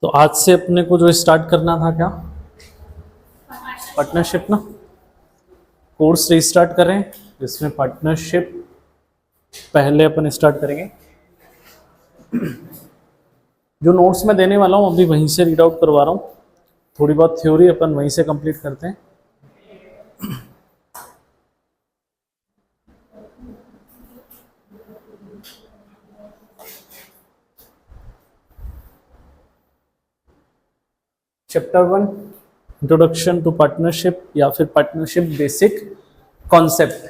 तो आज से अपने को जो स्टार्ट करना था क्या, पार्टनरशिप ना। कोर्स रीस्टार्ट करें जिसमें पार्टनरशिप पहले अपन स्टार्ट करेंगे। जो नोट्स मैं देने वाला हूँ अभी वहीं से रीड आउट करवा रहा हूँ। थोड़ी बहुत थ्योरी अपन वहीं से कंप्लीट करते हैं। चैप्टर 1 इंट्रोडक्शन टू पार्टनरशिप या फिर पार्टनरशिप बेसिक कॉन्सेप्ट।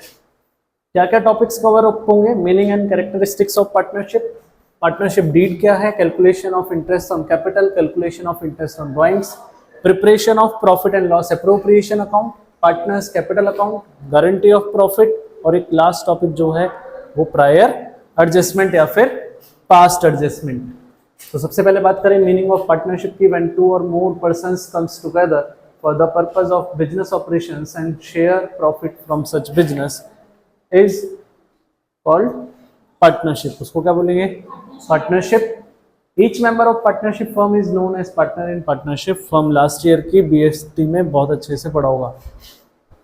क्या क्या टॉपिक्स कवर होंगे? Meaning and characteristics of partnership, partnership deed क्या है, calculation of interest on capital, calculation of interest on drawings, preparation of profit and loss appropriation account, partners capital account, guarantee of profit, और एक last topic जो है वो prior adjustment या फिर past adjustment. तो सबसे पहले बात करें मीनिंग ऑफ पार्टनरशिप की। When two or more persons comes together for the purpose of business operations and share profit from such business is called partnership. उसको क्या बोलेंगे? Partnership. Each member of partnership firm is known as partner in partnership firm. Last year की BST में बहुत अच्छे से पढ़ा होगा।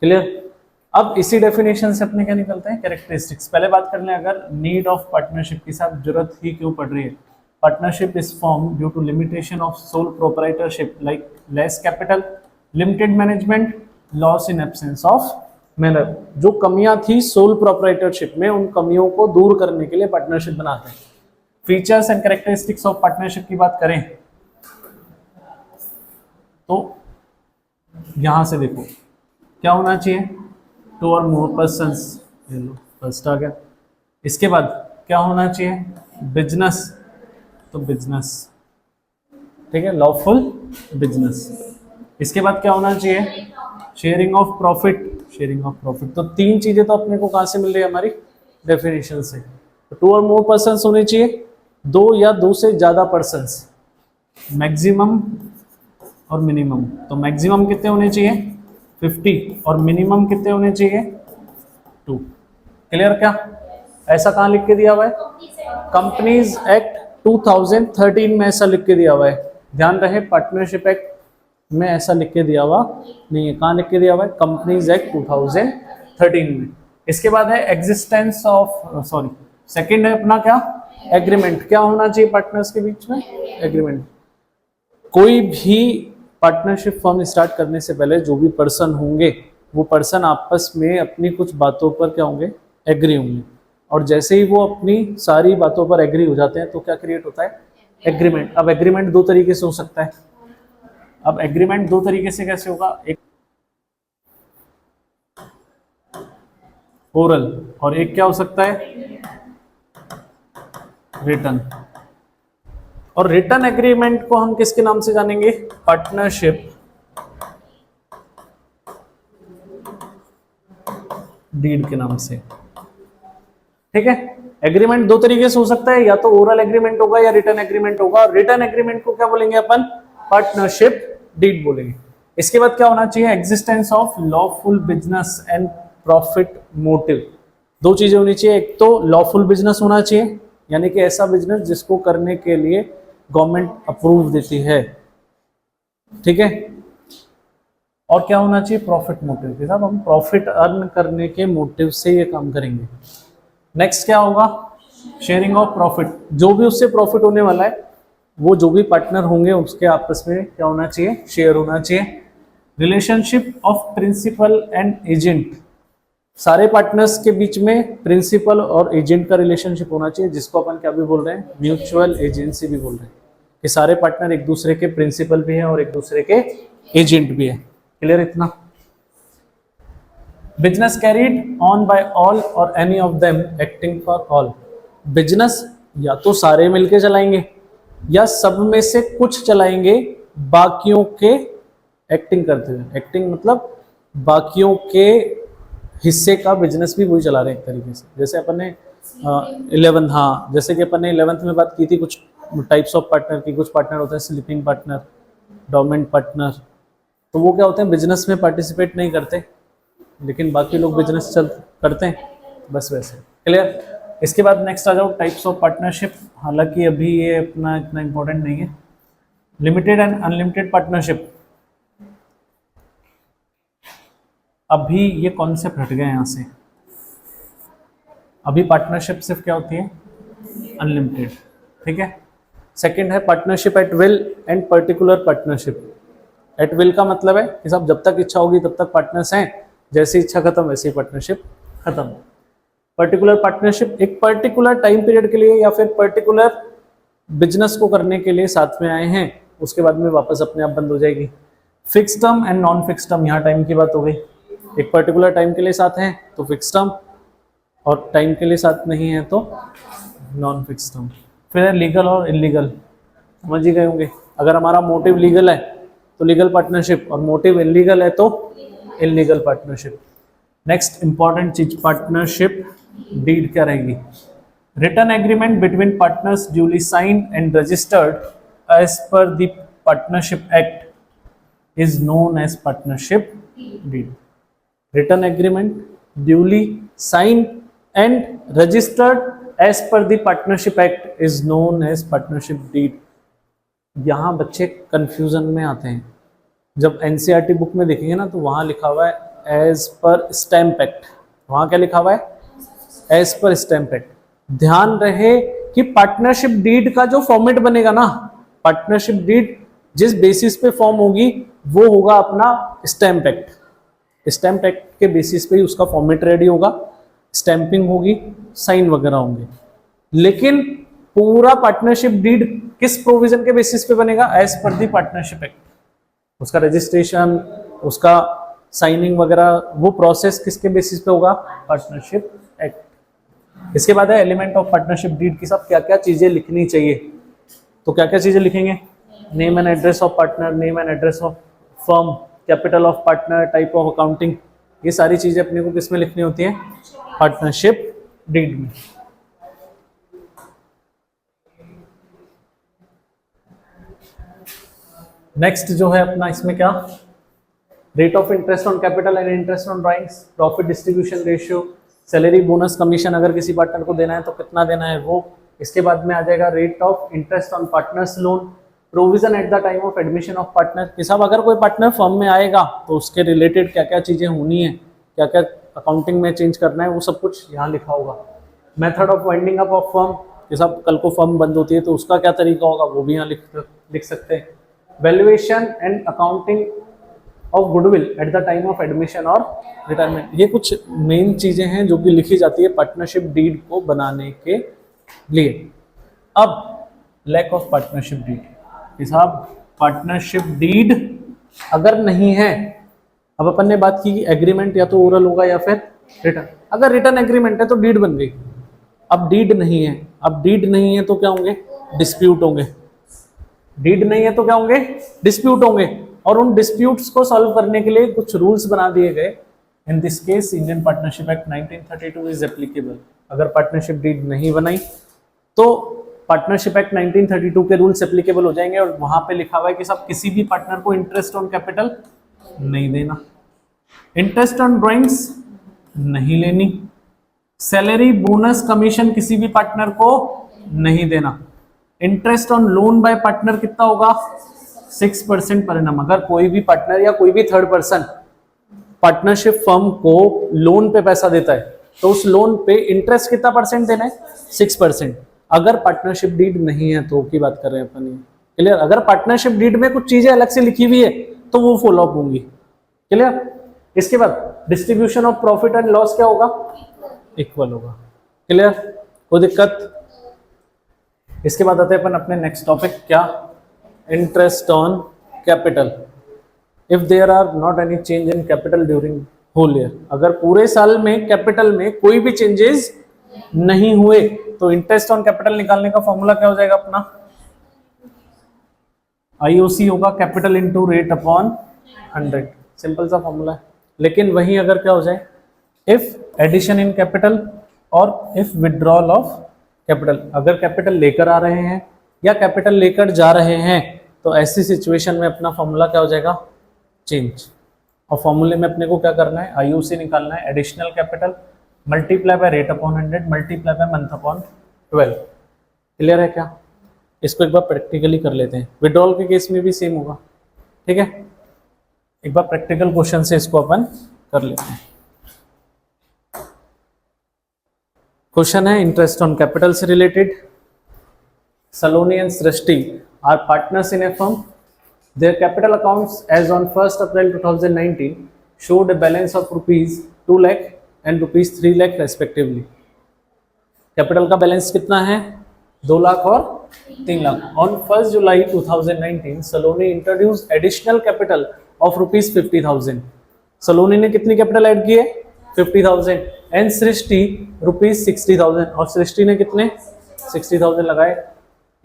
क्लियर? अब इसी डेफिनेशन से अपने क्या निकलते हैं? कैरेक्टरिस्टिक्स। पहले बात कर लें अगर नीड ऑफ पार्टनरशिप की, साथ जरूरत ही क्यों पड़ रही है। Partnership is form due to limitation of sole proprietorship like less capital, limited management, loss in absence of manner. जो कमियां थी सोल प्रोप्राइटरशिप में, उन कमियों को दूर करने के लिए पार्टनरशिप बनाते हैं। Features and characteristics of partnership की बात करें तो यहां से देखो क्या होना चाहिए? To or more persons, first आ गया। इसके बाद क्या होना चाहिए? बिजनेस, तो बिजनेस, ठीक है, लॉफुल बिजनेस। इसके बाद क्या होना चाहिए? Sharing of profit, sharing of profit. तो तीन चीजें तो अपने को कहां से मिल रही है? हमारी डेफिनेशन से। तो टू और मोर पर्सन्स होने चाहिए, दो या दो से ज्यादा पर्सन्स, मैक्सिमम और मिनिमम। तो मैक्सिमम कितने होने चाहिए? 50 और मिनिमम कितने होने चाहिए? 2। क्लियर? क्या ऐसा कहां लिख के दिया हुआ है? कंपनीज एक्ट 2013 में ऐसा लिख के दिया हुआ है। ध्यान रहे पार्टनरशिप एक्ट में ऐसा लिख के दिया हुआ नहीं है। कहां लिख के दिया हुआ है? कंपनीज एक्ट 2013 में। इसके बाद है एग्जिस्टेंस ऑफ, सॉरी, सेकंड है अपना क्या? एग्रीमेंट। क्या होना चाहिए पार्टनर्स के बीच में? एग्रीमेंट। कोई भी पार्टनरशिप फर्म स्टार्ट करने से पहले जो भी पर्सन होंगे वो पर्सन आपस में अपनी कुछ बातों पर क्या होंगे? एग्री होंगे। और जैसे ही वो अपनी सारी बातों पर एग्री हो जाते हैं तो क्या क्रिएट होता है? एग्रीमेंट। अब एग्रीमेंट दो तरीके से हो सकता है। अब एग्रीमेंट दो तरीके से कैसे होगा? एक ओरल और एक क्या हो सकता है? रिटन। और रिटन एग्रीमेंट को हम किसके नाम से जानेंगे? पार्टनरशिप डीड के नाम से। ठीक है? एग्रीमेंट दो तरीके से हो सकता है, या तो ओरल एग्रीमेंट होगा या रिटन एग्रीमेंट होगा। रिटन एग्रीमेंट को क्या बोलेंगे अपन? पार्टनरशिप डीड बोलेंगे। इसके बाद क्या होना चाहिए? Existence of lawful business and profit motive. दो चीजें होनी चाहिए। एक तो लॉफुल बिजनेस होना चाहिए, यानी कि ऐसा बिजनेस जिसको करने के लिए गवर्नमेंट अप्रूव देती है। ठीक है? और क्या होना चाहिए? प्रॉफिट मोटिव के साथ हम प्रॉफिट अर्न करने के मोटिव से ये काम करेंगे। नेक्स्ट क्या होगा? Sharing of profit. जो भी उससे प्रॉफिट होने वाला है वो जो भी पार्टनर होंगे उसके आपस में क्या होना चाहिए? शेयर होना चाहिए। Relationship of principal and agent. सारे पार्टनर्स के बीच में प्रिंसिपल और एजेंट का रिलेशनशिप होना चाहिए, जिसको अपन क्या भी बोल रहे हैं? म्यूचुअल एजेंसी भी बोल रहे हैं। कि सारे पार्टनर एक दूसरे के प्रिंसिपल भी हैं और एक दूसरे के एजेंट भी है। क्लियर इतना? Business carried on by all or any of them acting for all. Business या तो सारे मिलके चलाएंगे या सब में से कुछ चलाएंगे, बाकियों के एक्टिंग करते हुए। एक्टिंग मतलब बाकियों के हिस्से का बिजनेस भी वही चला रहे हैं एक तरीके से। जैसे अपन ने 11, हाँ, जैसे कि अपन ने 11th में बात की थी कुछ टाइप्स ऑफ पार्टनर की। कुछ पार्टनर होते हैं स्लीपिंग पार्टनर, डोमेंट पार्टनर। तो वो क्या होते हैं? बिजनेस में पार्टिसिपेट नहीं करते लेकिन बाकी लोग बिजनेस चल करते हैं, बस वैसे। क्लियर? इसके बाद नेक्स्ट आ जाओ टाइप्स ऑफ पार्टनरशिप। हालांकि अभी ये अपना इतना इंपॉर्टेंट नहीं है, लिमिटेड एंड अनलिमिटेड पार्टनरशिप, अभी ये कॉन्सेप्ट हट गए यहाँ से। अभी पार्टनरशिप सिर्फ क्या होती है, अनलिमिटेड, ठीक है। सेकंड है partnership at will and particular partnership. At will का मतलब है कि साहब जब तक इच्छा होगी तब तक पार्टनर्स हैं, जैसे इच्छा खत्म वैसे ही पार्टनरशिप खत्म। पर्टिकुलर पार्टनरशिप एक पर्टिकुलर टाइम पीरियड के लिए या फिर पर्टिकुलर बिजनेस को करने के लिए साथ में आए हैं, उसके बाद में वापस अपने आप बंद हो जाएगी। Fix term and non fix term, यहाँ टाइम की बात हो गई। एक पर्टिकुलर टाइम के लिए साथ हैं तो फिक्स टर्म, और टाइम के लिए साथ नहीं है तो नॉन फिक्स टर्म। फिर है लीगल और इलीगल, समझ ही गए होंगे। अगर हमारा मोटिव लीगल है तो लीगल पार्टनरशिप, और मोटिव इलीगल है तो इलीगल पार्टनरशिप। नेक्स्ट इंपॉर्टेंट चीज, पार्टनरशिप डीड क्या रहेगी? Written agreement between partners duly signed and registered as per the partnership act is known as partnership deed. Written agreement duly signed and registered as per the partnership act is known as partnership deed. यहाँ बच्चे confusion में आते हैं। जब NCERT book में देखेंगे ना तो वहाँ लिखा हुआ है एज पर स्टैम्प एक्ट, वहाँ क्या लिखा हुआ है? As per stamp act. ध्यान रहे कि पार्टनरशिप डीड का जो फॉर्मेट बनेगा ना, पार्टनरशिप डीड जिस बेसिस पे फॉर्म होगी वो होगा अपना स्टैम्प एक्ट। स्टैम्प एक्ट के बेसिस पे ही उसका फॉर्मेट रेडी होगा, स्टैंपिंग होगी, साइन वगैरह होंगे। लेकिन पूरा पार्टनरशिप डीड किस प्रोविजन के बेसिस पे बनेगा? एज पर दी पार्टनरशिप एक्ट। उसका रजिस्ट्रेशन, उसका साइनिंग वगैरह, वो प्रोसेस किसके बेसिस पे होगा? Partnership act. इसके बाद है एलिमेंट ऑफ पार्टनरशिप डीड की सब क्या क्या चीजें लिखनी चाहिए। तो क्या क्या चीजें लिखेंगे? Name and address of partner, name and address of firm, capital of partner, type of accounting, ये सारी चीजें अपने को किसमें लिखनी होती है? पार्टनरशिप डीड में। नेक्स्ट जो है अपना इसमें क्या, rate of interest on capital and interest on drawings, profit distribution ratio, salary, bonus, commission अगर किसी पार्टनर को देना है तो कितना देना है वो। इसके बाद में आ जाएगा rate of interest on partners loan, provision at the time of admission of partner. कि साहब अगर कोई पार्टनर फर्म में आएगा तो उसके रिलेटेड क्या क्या चीजें होनी है, क्या क्या अकाउंटिंग में चेंज करना है, वो सब कुछ यहाँ लिखा होगा। Method of winding up of firm, कि साहब कल को फर्म बंद होती है तो उसका क्या तरीका होगा, वो भी यहाँ लिख सकते हैं। Valuation and accounting of goodwill at the time of admission और रिटायरमेंट, ये कुछ मेन चीजें हैं जो कि लिखी जाती है पार्टनरशिप डीड को बनाने के लिए। अब लैक ऑफ पार्टनरशिप डीड, कि साहब पार्टनरशिप डीड अगर नहीं है, अब अपन ने बात की एग्रीमेंट या तो ओरल होगा या फिर रिटर्न। अगर रिटर्न एग्रीमेंट है तो डीड बन गई। अब डीड नहीं है, अब डीड नहीं है तो क्या होंगे? डिस्प्यूट होंगे। डीड नहीं है तो क्या होंगे? डिस्प्यूट होंगे। और उन डिस्प्यूट्स को सॉल्व करने के लिए कुछ रूल्स बना दिए गए। In this case Indian partnership act 1932 is applicable. अगर पार्टनरशिप डीड नहीं बनाई तो पार्टनरशिप एक्ट 1932 के रूल्स एप्लीकेबल हो जाएंगे। और वहां पे लिखा हुआ है कि सब किसी भी पार्टनर को इंटरेस्ट ऑन कैपिटल नहीं देना, इंटरेस्ट ऑन ड्राइंग्स नहीं लेनी, सैलरी, बोनस, कमीशन किसी भी पार्टनर को नहीं देना। Interest on loan by partner कितना होगा? 6% पर एनम। अगर कोई भी पार्टनर या कोई भी थर्ड पर्सन पार्टनरशिप फर्म को लोन पे पैसा देता है तो उस लोन पे इंटरेस्ट कितना परसेंट देना है? 6%। अगर पार्टनरशिप डीड नहीं है तो की बात कर रहे हैं अपन, क्लियर? अगर पार्टनरशिप डीड में कुछ चीजें अलग से लिखी हुई है तो वो फॉलो अप होंगी, क्लियर? इसके बाद distribution of profit and loss क्या होगा? इक्वल होगा, क्लियर? कोई दिक्कत? इसके बाद आते हैं अपन अपने नेक्स्ट टॉपिक, क्या? Interest on capital. If there are not any change in capital during whole year, अगर पूरे साल में कैपिटल में कोई भी चेंजेस नहीं हुए तो इंटरेस्ट ऑन कैपिटल निकालने का फॉर्मूला क्या हो जाएगा अपना? आईओसी होगा, capital into rate upon 100। Simple सा फॉर्मूला है। लेकिन वहीं अगर क्या हो जाए, इफ एडिशन इन कैपिटल और इफ विड्रॉल ऑफ कैपिटल, अगर कैपिटल लेकर आ रहे हैं या कैपिटल लेकर जा रहे हैं तो ऐसी सिचुएशन में अपना फॉर्मूला क्या हो जाएगा? चेंज। और फॉर्मूले में अपने को क्या करना है? आईओसी निकालना है। Additional capital multiply by rate upon 100 multiply by month upon 12। Clear है क्या? इसको एक बार प्रैक्टिकली कर लेते हैं, विड्रॉल के केस में भी सेम होगा, ठीक है। एक बार प्रैक्टिकल क्वेश्चन से इसको अपन कर लेते हैं। क्वेश्चन है इंटरेस्ट ऑन कैपिटल से related. Saloni and Srishti are partners in a firm. Their capital accounts as on 1 April 2019 showed a balance of rupees 2 lakh and rupees 3 lakh respectively. Capital का बैलेंस कितना है? 2 लाख और 3 lakh. On 1 July 2019 Saloni introduce additional capital of rupees 50,000। सलोनी ने कितनी capital add की है? 50,000 and Srishti rupees 60,000, और सृष्टि ने कितने? 60,000 लगाए।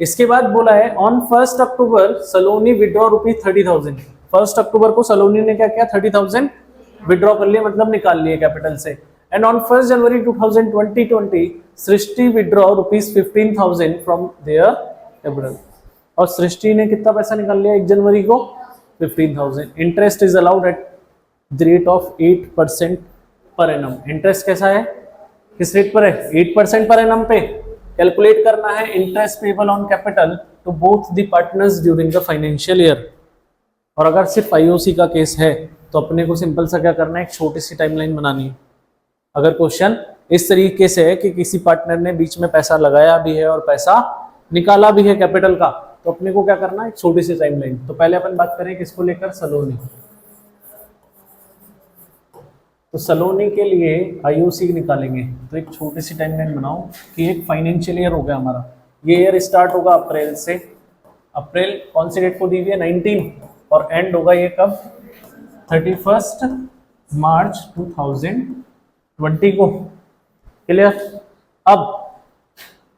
इसके बाद बोला है on 1 October Saloni withdraw rupees 30,000। 1 अक्टूबर को सलोनी ने क्या किया? 30,000 विड्रॉ कर लिए, मतलब निकाल लिए कैपिटल से। And on 1 January 2020 Srishti withdraw rupees 15,000 from their capital. और सृष्टि ने कितना पैसा निकाल लिया 1 जनवरी को? 15,000। Interest is allowed at the rate of 8% per annum. Interest कैसा है? किस रेट पर है? 8% पर एनम पे। कैलकुलेट करना है interest payable on capital to both the partners during the financial year. और अगर सिर्फ आईओसी का केस है तो अपने को सिंपल सा क्या करना है? एक छोटी सी टाइमलाइन बनानी है। अगर क्वेश्चन इस तरीके से है कि किसी पार्टनर ने बीच में पैसा लगाया भी है और पैसा निकाला भी है कैपिटल का, तो अपने को क्या करना है? एक छोटी सी टाइमलाइन। तो पहले अपन बात करें किसको लेकर? सलोनी। तो सलोनी के लिए आईओसी निकालेंगे, तो एक छोटी सी टाइमलाइन बनाओ कि एक फाइनेंशियल ईयर हो गया हमारा। ये ईयर स्टार्ट होगा अप्रैल से। अप्रैल कौन सी डेट को दी हुई है? 19, और एंड होगा ये कब? 31 मार्च 2020 को। क्लियर? अब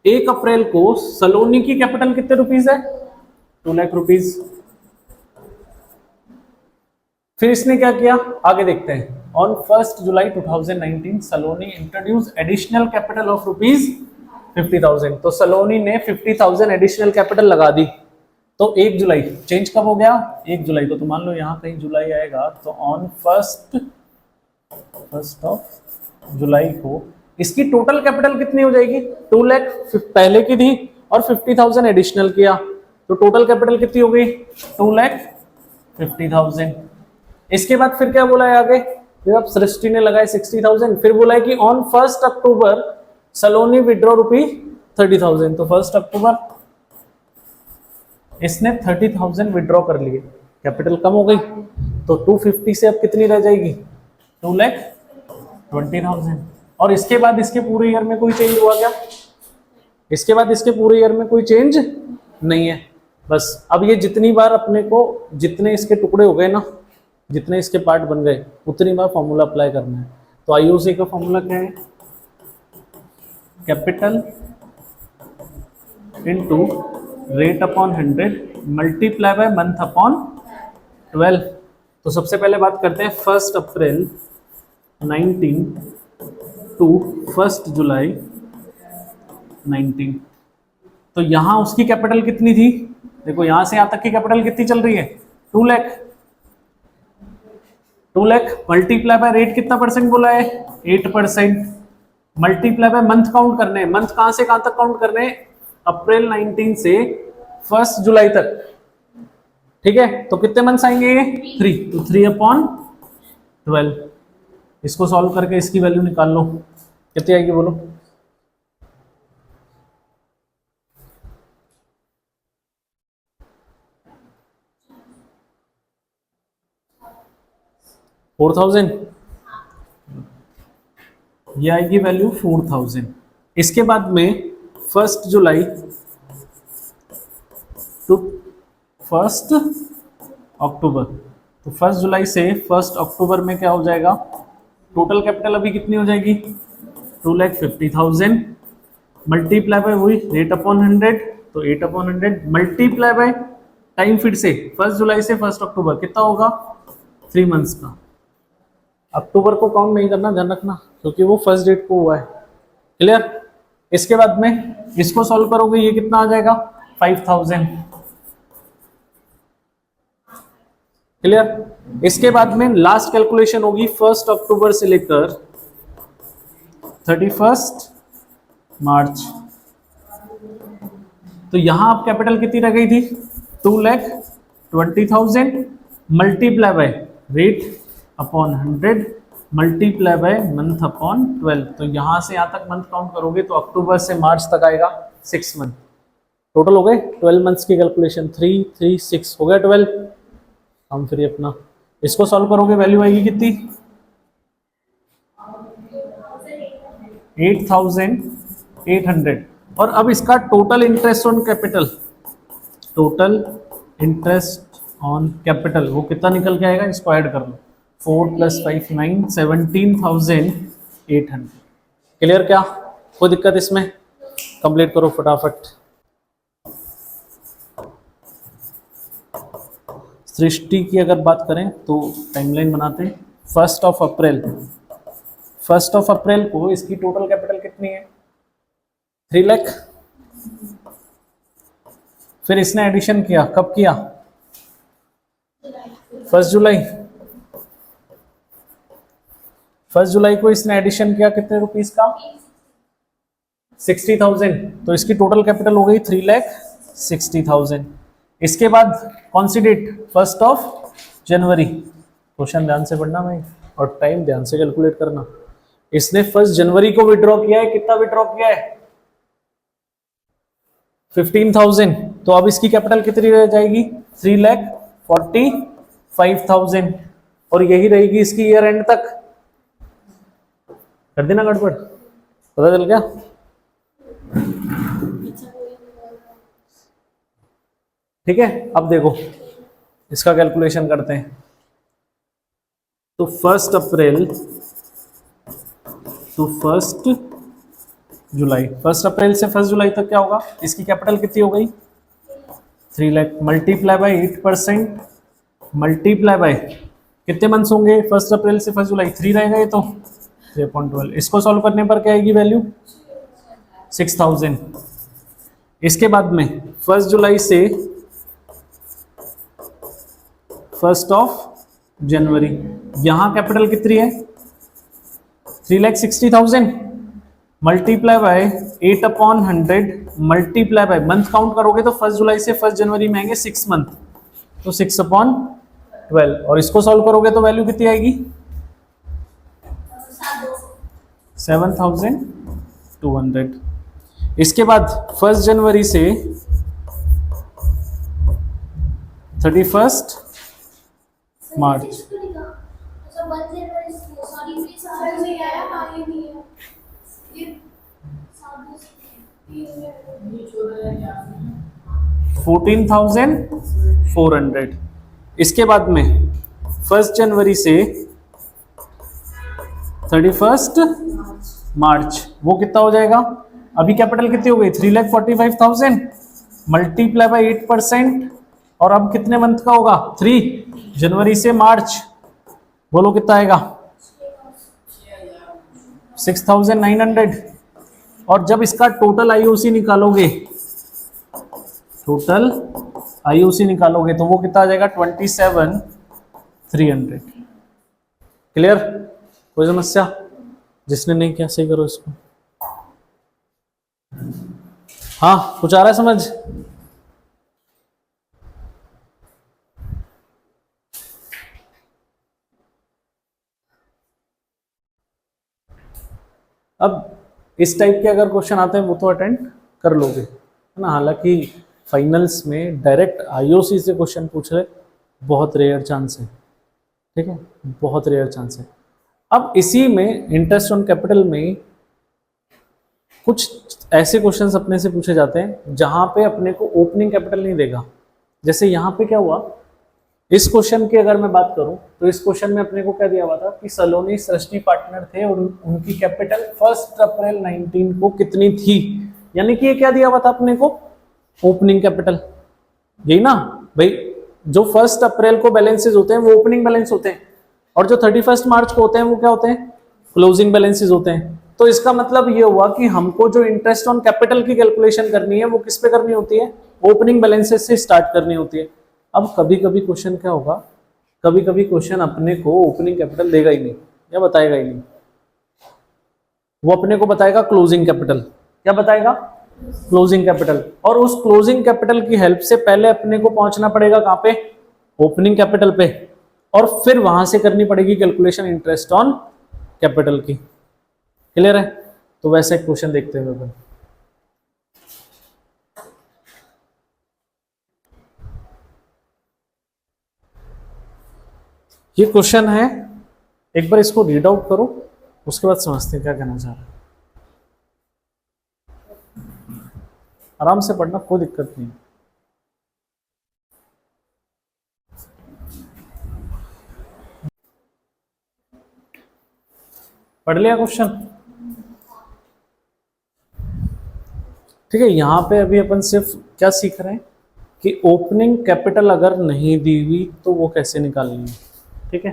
1 अप्रैल को सलोनी की कैपिटल कितने रुपीस है? 2 लाख रुपीस। फिर इसने क्या किया? आगे देखते हैं। On 1 July 2019 Saloni introduce additional capital of rupees 50,000। तो सलोनी ने 50,000 एडिशनल कैपिटल लगा दी। तो 1 जुलाई चेंज कब हो गया? 1 जुलाई को। तो मान लो यहाँ कहीं जुलाई आएगा, तो ऑन 1 ऑफ जुलाई को इसकी टोटल कैपिटल कितनी हो जाएगी? 2 लाख पहले की थी और 50,000 एडिशनल किया, तो टोटल कैपिटल कितनी हो गई? 2,50,000। इसके बाद फिर क्या बोला है आगे? फिर अब सृष्टि ने लगाए 60,000। फिर बोला है कि ऑन 1 अक्टूबर सलोनी विड्रॉ रुपी 30,000। तो 1 अक्टूबर इसने 30,000 विड्रॉ कर लिए, कैपिटल कम हो गई, तो 250 से अब कितनी रह जाएगी? 2,20,000। और इसके बाद इसके पूरे ईयर में कोई चेंज हुआ क्या? इसके बाद इसके पूरे ईयर में कोई चेंज नहीं है। बस अब ये जितनी बार अपने को, जितने इसके टुकड़े हो गए ना, जितने इसके पार्ट बन गए, उतनी बार फॉर्मूला अप्लाई करना है। तो आईओसी का फॉर्मूला क्या है? Capital into rate upon 100 multiply by month upon 12। तो सबसे पहले बात करते हैं 1 अप्रैल 19 टू 1 जुलाई 19। तो यहां उसकी कैपिटल कितनी थी? देखो यहां से यहां तक की कैपिटल कितनी चल रही है? 2 lakh. 2 lakh multiply by rate कितना परसेंट बोला है? 8%। मल्टीप्लाई बाय मंथ काउंट करने हैं। मंथ कहां से कहां तक काउंट करने हैं? अप्रैल 19 से 1 जुलाई तक। ठीक है, तो कितने मंथ्स आएंगे ये? 3। तो 3/12। इसको सॉल्व करके इसकी वैल्यू निकाल लो, कितनी आएगी बोलो? $4,000। ये आएगी वैल्यू 4,000। इसके बाद में 1 जुलाई टू 1 अक्टूबर। तो 1 जुलाई से 1 अक्टूबर में क्या हो जाएगा? टोटल कैपिटल अभी कितनी हो जाएगी? 2,50,000 मल्टीप्लाई बाय वही रेट अपॉन 100, तो 8/100 मल्टीप्लाई बाय टाइम। फिर से 1 जुलाई से 1 अक्टूबर कितना होगा? 3 मंथ्स का। अक्टूबर को काउंट नहीं करना, ध्यान रखना, क्योंकि वो 1st डेट को हुआ है। क्लियर? इसके बाद में इसको सॉल्व करोगे, ये कितना आ जाएगा? 5,000। क्लियर? इसके बाद में लास्ट कैलकुलेशन होगी 1 अक्टूबर से लेकर 31 मार्च। तो यहां आप कैपिटल कितनी रह गई थी 2,20,000 multiply by rate upon 100 multiply by month upon 12। तो यहां से यहां तक मंथ काउंट करोगे तो अक्टूबर से मार्च तक आएगा 6 मंथ। टोटल हो गए 12 मंथ्स की कैलकुलेशन 3 3 6 हो गया 12। हम फिर अपना इसको सॉल्व करोगे वैल्यू आएगी कितनी 8,800। और अब इसका total interest on capital, total interest on capital वो कितना निकल के आएगा, इसको ऐड कर लो 4 + 5 9 17,800। क्लियर? क्या कोई दिक्कत इसमें? कंप्लीट करो फटाफट। सृष्टि की अगर बात करें तो टाइमलाइन बनाते हैं। 1 अप्रैल को इसकी टोटल कैपिटल कितनी है 3 लाख। फिर इसने एडिशन किया, कब किया 1 जुलाई। 1 जुलाई को इसने एडिशन किया कितने रुपीस का 60,000। तो इसकी टोटल कैपिटल हो गई 3,60,000। इसके बाद कौन सी डेट 1 जनवरी। क्वेश्चन ध्यान से पढ़ना भाई और टाइम ध्यान से कैलकुलेट करना। इसने 1 जनवरी को विड्रॉ किया है, कितना विड्रॉ किया है 15,000। तो अब इसकी कैपिटल कितनी रह जाएगी 3,45,000 और यही रहेगी इसकी ईयर एंड तक। कर देना गड़बड़, पता चल गया? ठीक है, अब देखो इसका कैलकुलेशन करते हैं। तो 1 अप्रैल to 1 जुलाई, 1 अप्रैल से 1 जुलाई तक क्या होगा, इसकी कैपिटल कितनी हो गई 3 lakh multiply by 8% multiply by कितने मंथ्स होंगे 1 अप्रैल से 1 जुलाई 3 रहेगा ये तो 3.12। इसको सॉल्व करने पर क्या आएगी वैल्यू 6,000। इसके बाद में 1 जुलाई से 1 जनवरी यहां कैपिटल कितनी है 3,60,000 multiply by 8/100 multiply by month count करोगे तो 1 जुलाई से 1 जनवरी में आएंगे 6 मंथ, तो 6/12 और इसको सॉल्व करोगे तो वैल्यू कितनी आएगी 7,200। इसके बाद 1 जनवरी से 31 मार्च $14,400। इसके बाद में 1 जनवरी से 31 मार्च वो कितना हो जाएगा, अभी कैपिटल कितनी हो गई 3,45,000 मल्टीप्लाई बाय 8% और अब कितने मंथ का होगा 3 जनवरी से मार्च, बोलो कितना आएगा 6,900। और जब इसका टोटल आईओसी निकालोगे, टोटल आईओसी निकालोगे तो वो कितना आ जाएगा 27,300। क्लियर? कोई समस्या? जिसने नहीं किया सही करो इसको। हाँ कुछ आ रहा है समझ? अब इस टाइप के अगर क्वेश्चन आते हैं वो तो अटेंड कर लोगे है ना। हालांकि फाइनल्स में डायरेक्ट आईओसी से क्वेश्चन पूछ रहे बहुत रेयर चांस है, ठीक है, बहुत रेयर चांस है। अब इसी में इंटरेस्ट ऑन कैपिटल में कुछ ऐसे क्वेश्चंस अपने से पूछे जाते हैं जहां पे अपने को ओपनिंग कैपिटल नहीं देगा। जैसे यहाँ पे क्या हुआ, इस क्वेश्चन की अगर मैं बात करूं तो इस क्वेश्चन में अपने को क्या दिया हुआ था कि सलोनी सृष्टि पार्टनर थे और उनकी कैपिटल 1 अप्रैल 19 को कितनी थी, यानी कि ये क्या दिया हुआ था अपने को ओपनिंग कैपिटल। यही ना भाई, जो 1 अप्रैल को बैलेंसेज होते हैं वो ओपनिंग बैलेंस होते हैं और जो 31 मार्च को होते हैं वो क्या होते हैं क्लोजिंग बैलेंसेज होते हैं। तो इसका मतलब ये हुआ कि हमको जो इंटरेस्ट ऑन कैपिटल की कैलकुलेशन करनी है वो किस पे करनी होती है, ओपनिंग बैलेंसेज से स्टार्ट करनी होती है। अब कभी कभी क्वेश्चन क्या होगा, कभी कभी क्वेश्चन अपने को ओपनिंग कैपिटल देगा ही नहीं या बताएगा ही नहीं, वो अपने को बताएगा क्लोजिंग कैपिटल। क्या बताएगा क्लोजिंग कैपिटल, और उस क्लोजिंग कैपिटल की हेल्प से पहले अपने को पहुंचना पड़ेगा कहां पे, ओपनिंग कैपिटल पे, और फिर वहां से करनी पड़ेगी कैलकुलेशन इंटरेस्ट ऑन कैपिटल की। क्लियर है? तो वैसे एक क्वेश्चन देखते हुए अपन, ये क्वेश्चन है, एक बार इसको रीड आउट करो, उसके बाद समझते हैं क्या कहना चाह रहा है। आराम से पढ़ना, कोई दिक्कत नहीं। पढ़ लिया क्वेश्चन? ठीक है, यहां पे अभी अपन सिर्फ क्या सीख रहे हैं कि ओपनिंग कैपिटल अगर नहीं दी हुई तो वो कैसे निकालनी है। ठीक है,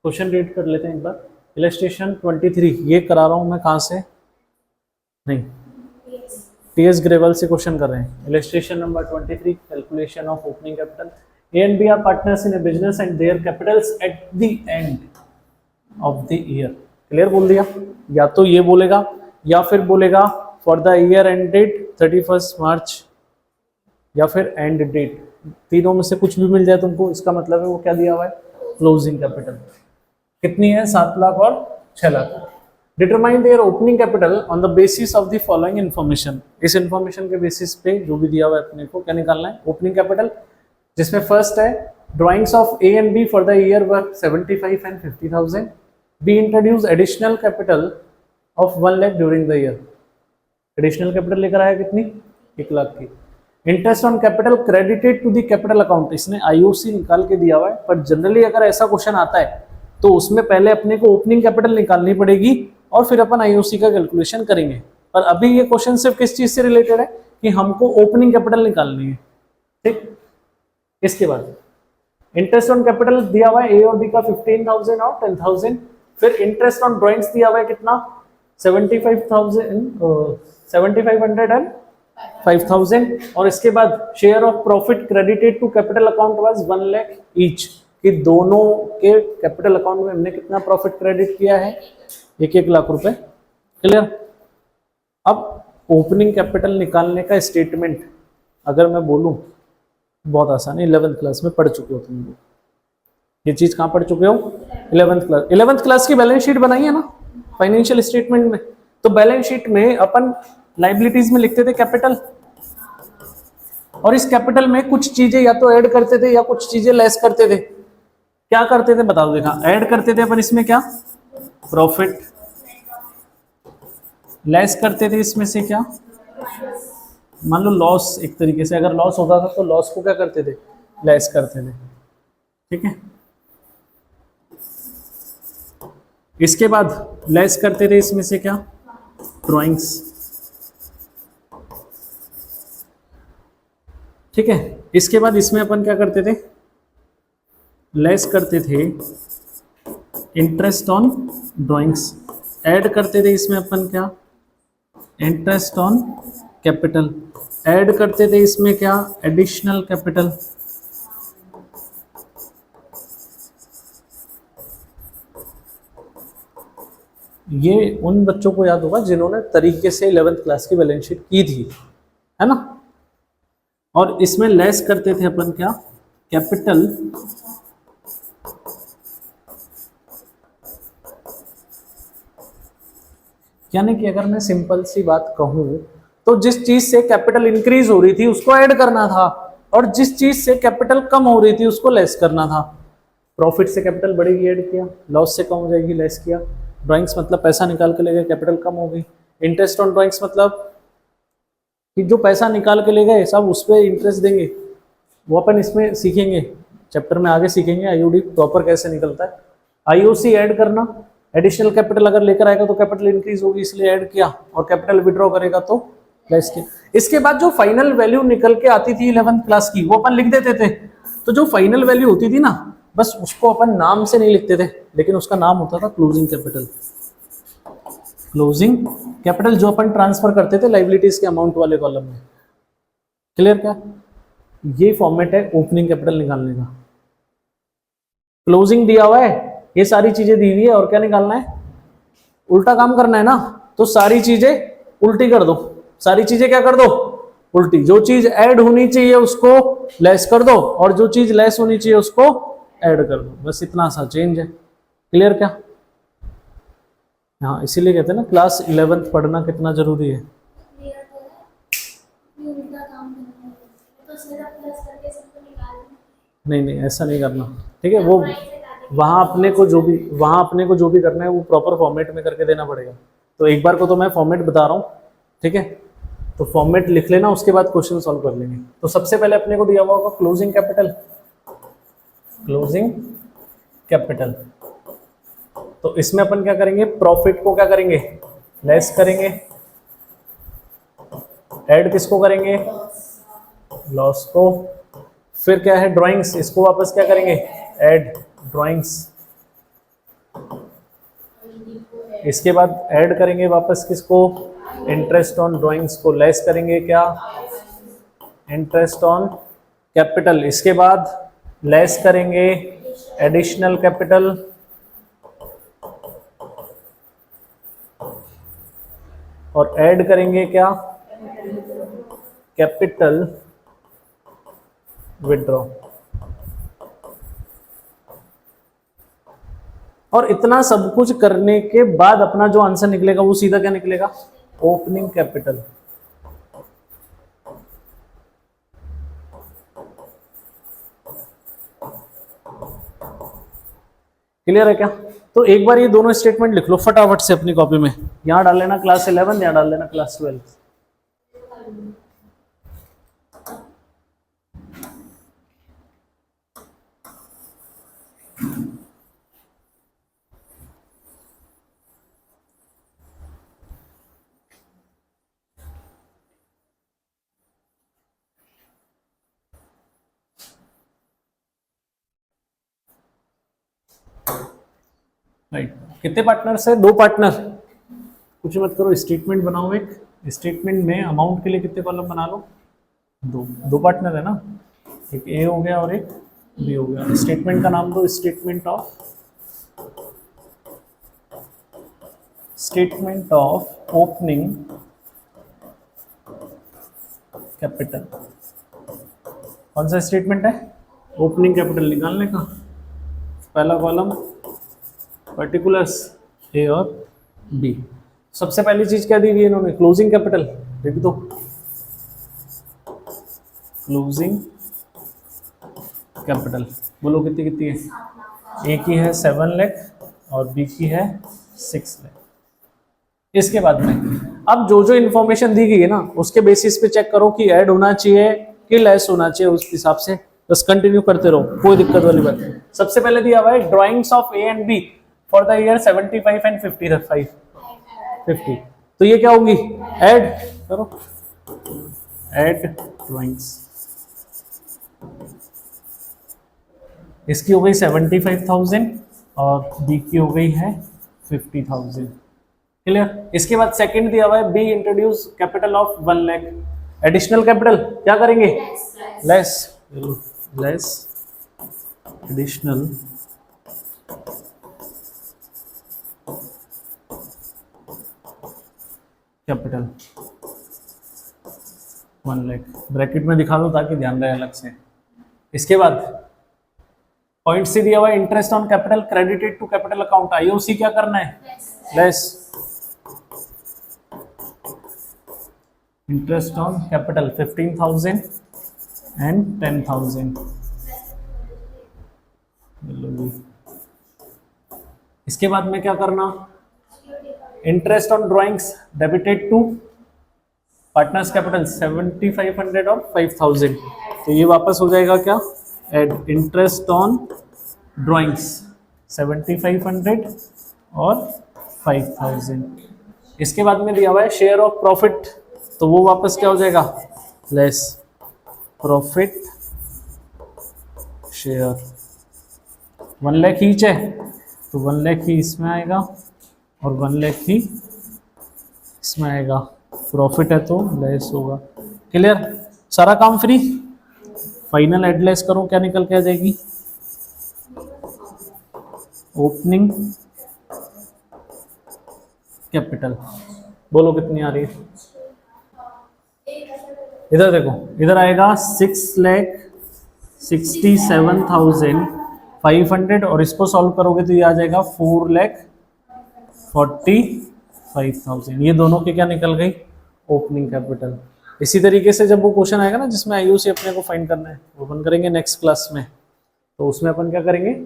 क्वेश्चन रीड कर लेते हैं एक बार। इलस्ट्रेशन 23, ये करा रहा हूं मैं कहां से, नहीं टीएस ग्रेवल से क्वेश्चन कर रहे हैं। Illustration number 23, calculation of opening capital. A and B are partners in a business and their capitals at the end of the year. Clear बोल दिया, या तो ये बोलेगा या फिर बोलेगा for the year end date 31 March, या फिर एंड डेट, तीनों में से कुछ भी मिल जाए तुमको, इसका मतलब है वो क्या दिया हुआ है, क्लोजिंग कैपिटल। कितनी है, 7 लाख और 6 lakh. Determine there opening capital on the basis of the following information. इस इन्फॉर्मेशन के बेसिस पे जो भी दिया हुआ है अपने को क्या निकालना है, ओपनिंग कैपिटल, जिसमें फर्स्ट है drawings of A and B for the year were 75 and 50,000। B introduce additional capital of 1 lakh during the year. Additional capital लेकर आया कितनी, 1 लाख की। Interest on capital credited to the capital account, इसने IOC निकाल के दिया हुआ है, पर जनरली अगर ऐसा क्वेश्चन आता है तो उसमें पहले अपने को ओपनिंग कैपिटल निकालनी पड़ेगी और फिर अपन आईओसी का कैलकुलेशन करेंगे। पर अभी ये क्वेश्चन सिर्फ किस चीज से रिलेटेड है कि हमको ओपनिंग कैपिटल निकालनी है। ठीक, इसके बाद इंटरेस्ट ऑन कैपिटल दिया हुआ है ए और बी का 15,000 और 10,000। फिर इंटरेस्ट ऑन ड्राइंग्स दिया हुआ है कितना, 75,500 एंड 5,000। और इसके बाद share of profit credited to capital account was 1 lakh each, कि दोनों के कैपिटल अकाउंट में हमने कितना प्रॉफिट क्रेडिट किया है, 1-1 लाख रुपए। क्लियर? अब ओपनिंग कैपिटल निकालने का स्टेटमेंट अगर मैं बोलूं, बहुत आसान है, 11th क्लास में पढ़ चुके हो तुम लोग ये चीज। कहां पढ़ चुके हो, 11th क्लास की बैलेंस शीट बनाई है ना फाइनेंशियल स्टेटमेंट में। तो बैलेंस शीट में अपन लाइबिलिटीज में लिखते थे कैपिटल, और इस कैपिटल में कुछ चीजें या तो ऐड करते थे या कुछ चीजें लेस करते थे। क्या करते थे बताओ, देखा, ऐड करते थे अपन इसमें क्या, प्रॉफिट। लेस करते थे इसमें से क्या, मान लो लॉस, एक तरीके से अगर लॉस होता था तो लॉस को क्या करते थे, लेस करते थे। ठीक है, इसके बाद लेस करते थे इसमें से क्या, ड्राइंग्स। ठीक है, इसके बाद इसमें अपन क्या करते थे, लेस करते थे इंटरेस्ट ऑन ड्राइंग्स। ऐड करते थे इसमें अपन क्या, इंटरेस्ट ऑन कैपिटल। ऐड करते थे इसमें क्या, एडिशनल कैपिटल। ये उन बच्चों को याद होगा जिन्होंने तरीके से 11th क्लास की बैलेंस शीट की थी, है ना। और इसमें लेस करते थे अपन क्या, कैपिटल यानी कि अगर मैं सिंपल सी बात कहूं तो जिस चीज से कैपिटल इंक्रीज हो रही थी उसको ऐड करना था, और जिस चीज से कैपिटल कम हो रही थी उसको लेस करना था। प्रॉफिट से कैपिटल बढ़ेगी, ऐड किया। लॉस से कम हो जाएगी, लेस किया। ड्राइंग्स मतलब पैसा निकाल के ले गए, कैपिटल कम हो गई। इंटरेस्ट ऑन ड्राइंग्स मतलब कि जो पैसा निकाल के ले गए सब उस पर इंटरेस्ट देंगे, वो अपन इसमें सीखेंगे, चैप्टर में आगे सीखेंगे आईओडी प्रॉपर कैसे निकलता है। आईओसी ऐड करना, एडिशनल कैपिटल अगर लेकर आएगा तो कैपिटल इंक्रीज होगी इसलिए ऐड किया, और कैपिटल विड्रॉ करेगा तो लेस किया। इसके बाद जो फाइनल वैल्यू निकल के आती थी 11th क्लास की वो अपन लिख देते थे। तो जो फाइनल वैल्यू होती थी ना, बस उसको अपन नाम से नहीं लिखते थे, लेकिन उसका नाम होता था क्लोजिंग कैपिटल। क्लोजिंग कैपिटल जो अपन ट्रांसफर करते थे लाइबिलिटीज के अमाउंट वाले कॉलम में। क्लियर? क्या ये फॉर्मेट है ओपनिंग कैपिटल निकालने का। क्लोजिंग दिया हुआ है, ये सारी चीजें दी हुई है, और क्या निकालना है, उल्टा काम करना है ना। तो सारी चीजें उल्टी कर दो, सारी चीजें क्या कर दो, उल्टी। जो चीज ऐड होनी चाहिए उसको लेस कर दो, और जो चीज लेस होनी चाहिए उसको ऐड कर दो, बस इतना सा चेंज है। क्लियर क्या? हाँ, इसीलिए कहते हैं ना क्लास 11th पढ़ना कितना जरूरी है। नहीं नहीं, ऐसा नहीं करना, ठीक है। वो वहाँ अपने को जो भी करना है वो प्रॉपर फॉर्मेट में करके देना पड़ेगा। तो एक बार को तो मैं फॉर्मेट बता रहा हूँ, ठीक है। तो फॉर्मेट लिख लेना, उसके बाद क्वेश्चन सॉल्व कर लेंगे। तो सबसे पहले अपने को दिया हुआ होगा क्लोजिंग कैपिटल, क्लोजिंग कैपिटल। तो इसमें अपन क्या करेंगे, प्रॉफिट को क्या करेंगे, लेस करेंगे। ऐड किसको करेंगे, लॉस को। फिर क्या है, ड्राइंग्स, इसको वापस क्या करेंगे, ऐड ड्राइंग्स। इसके बाद ऐड करेंगे वापस किसको, इंटरेस्ट ऑन ड्राइंग्स को। लेस करेंगे क्या, इंटरेस्ट ऑन कैपिटल। इसके बाद लेस करेंगे एडिशनल कैपिटल, और ऐड करेंगे क्या, कैपिटल विड्रॉ। और इतना सब कुछ करने के बाद अपना जो आंसर निकलेगा वो सीधा क्या निकलेगा, ओपनिंग कैपिटल। क्लियर है क्या? तो एक बार ये दोनों स्टेटमेंट लिख लो फटाफट से अपनी कॉपी में। यहां डाल लेना क्लास 11, यहां डाल लेना क्लास 12। राइट, कितने पार्टनर्स है, 2 पार्टनर। कुछ मत करो, स्टेटमेंट बनाओ एक। स्टेटमेंट में अमाउंट के लिए कितने कॉलम बना लो, 2 पार्टनर है ना, एक ए हो गया और एक बी हो गया। स्टेटमेंट का नाम दो स्टेटमेंट ऑफ ओपनिंग कैपिटल। कौन सा स्टेटमेंट है, ओपनिंग कैपिटल निकालने का। पहला कॉलम पर्टिकुलर्स ए और बी। सबसे पहली चीज क्या दी हुई है इन्होंने, क्लोजिंग कैपिटल। लिख दो क्लोजिंग कैपिटल। बोलो कितनी कितनी है, ए की है 7 लाख और बी की है 6 लाख। इसके बाद में अब जो जो इन्फॉर्मेशन दी गई है ना उसके बेसिस पे चेक करो कि ऐड होना चाहिए कि लेस होना चाहिए, उस हिसाब से बस कंटिन्यू करते रहो, कोई दिक्कत वाली बात नहीं। सबसे पहले दिया हुआ है drawings of A and B for the year 75 and 50। तो ये क्या होंगी, ऐड करो, ऐड ड्राइंग्स। इसकी हो गई 75,000 और बी की हो गई है 50,000। क्लियर। इसके बाद सेकंड दिया हुआ है be introduce capital of 1 lakh. Additional capital क्या करेंगे, less additional capital 1 lakh. Bracket में दिखा दो ताकि ध्यान रहे अलग से। इसके बाद पॉइंट सी दिया हुआ है interest on capital credited to capital account, IOC क्या करना है, less interest on capital 15,000 and 10,000। इसके बाद में क्या करना, interest on drawings debited to partners capital 7,500 और 5,000। तो ये वापस हो जाएगा क्या, एड इंटरेस्ट ऑन ड्राइंग्स 7,500 और 5,000। इसके बाद में दिया हुआ है शेयर ऑफ प्रॉफिट, तो वो वापस क्या हो जाएगा, less profit share. 1 lakh each है तो 1 लाख ही इसमें आएगा और 1 लाख ही इसमें आएगा। प्रॉफिट है तो लेस होगा। क्लियर, सारा काम फ्री। फाइनल एड लेस करो, क्या निकल के आ जाएगी, ओपनिंग कैपिटल। बोलो कितनी आ रही है। इधर देखो, इधर आएगा 6,67,500 और इसको सॉल्व करोगे तो ये आ जाएगा 4,45,000। ये दोनों के क्या निकल गई, ओपनिंग कैपिटल। इसी तरीके से जब वो क्वेश्चन आएगा ना जिसमें आईयूसी अपने को फाइंड करना है, वो अपन करेंगे नेक्स्ट क्लास में, तो उसमें अपन क्या करेंगे,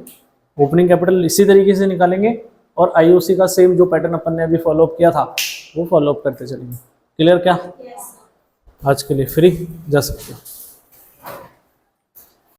ओपनिंग कैपिटल इसी तरीके से निकालेंगे और आईयूसी का सेम जो पैटर्न अपन ने अभी फॉलो अप किया था वो फॉलो अप करते चलेंगे। क्लियर क्या? आज के लिए फ्री जा सकते हो।